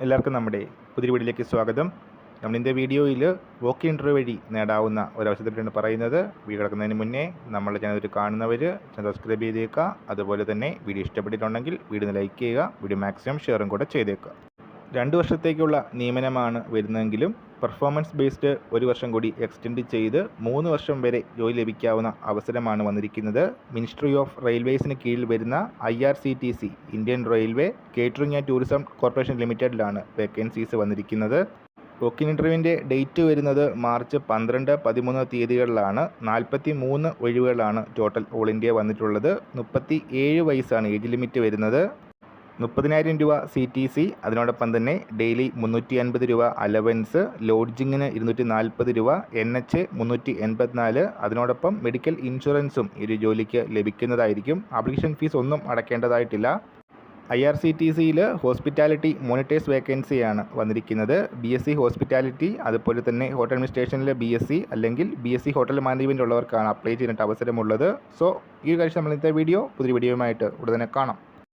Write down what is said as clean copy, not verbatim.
എല്ലാവർക്കും നമ്മുടെ പുതിയ വീഡിയോയിലേക്ക് സ്വാഗതം. നമ്മൾ ഇന്നത്തെ വീഡിയോയിൽ വോക്ക് ഇൻ്റർവ്യൂ വഴി നേടാവുന്ന ഒരവസരത്തിലാണ് പറയുന്നത്. വീഡിയോ കിടക്കുന്നതിന് മുന്നേ നമ്മുടെ ചാനൽ കാണുന്നവർ ചാനൽ സബ്സ്ക്രൈബ് ചെയ്തേക്കുക. അതുപോലെ തന്നെ വീഡിയോ ഇഷ്ടപ്പെട്ടിട്ടുണ്ടെങ്കിൽ വീഡിയോ ലൈക്ക് ചെയ്യുക. വീഡിയോ മാക്സിമം ഷെയറും കൂടെ ചെയ്തേക്കുക. 2 വർഷത്തേക്കുള്ള നിയമനമാണ് വരുന്നതെങ്കിലും പെർഫോമൻസ് ബേസ്ഡ് 1 വർഷം കൂടി എക്സ്റ്റെൻഡ് ചെയ്ത് 3 വർഷം വരെ ജോലി ലഭിക്കാവുന്ന അവസരമാണ് വന്നിരിക്കുന്നത്. മിനിസ്ട്രി ഓഫ് റെയിൽവേസിന് കീഴിൽ വരുന്ന IRCTC Indian railway catering and tourism corporation ലിമിറ്റഡിലാണ് വേക്കൻസീസ് വന്നിരിക്കുന്നത്. വോക്കിൻ ഇൻ്റർവ്യൂവിൻ്റെ ഡേറ്റ് വരുന്നത് മാർച്ച് 12, 13 തീയതികളിലാണ്. 43 ഒഴിവുകളാണ് ടോട്ടൽ ഓൾ ഇന്ത്യ വന്നിട്ടുള്ളത്. 37 വയസ്സാണ് ഏജ് ലിമിറ്റ് വരുന്നത്. 30,000 രൂപ CTC, അതിനോടൊപ്പം തന്നെ ഡെയിലി 350 രൂപ അലവൻസ്, ലോഡ്ജിങ്ങിന് 240 രൂപ, NH 384, അതിനോടൊപ്പം മെഡിക്കൽ ഇൻഷുറൻസും ഈ ഒരു ജോലിക്ക് ലഭിക്കുന്നതായിരിക്കും. ആപ്ലിക്കേഷൻ ഫീസ് ഒന്നും അടയ്ക്കേണ്ടതായിട്ടില്ല. IRCTCയിൽ ഹോസ്പിറ്റാലിറ്റി മോണിറ്റേഴ്സ് വേക്കൻസിയാണ് വന്നിരിക്കുന്നത്. BSc ഹോസ്പിറ്റാലിറ്റി, അതുപോലെ തന്നെ ഹോട്ടൽ അഡ്മിനിസ്ട്രേഷനിലെ BSc അല്ലെങ്കിൽ BSc ഹോട്ടൽ മാനേജ്മെൻറ്റ് ഉള്ളവർക്കാണ് അപ്ലൈ ചെയ്യാനായിട്ട് അവസരമുള്ളത്. സോ ഈ കാര്യം നമ്മൾ ഇന്നത്തെ പുതിയ വീഡിയോയുമായിട്ട് ഉടനെ കാണാം.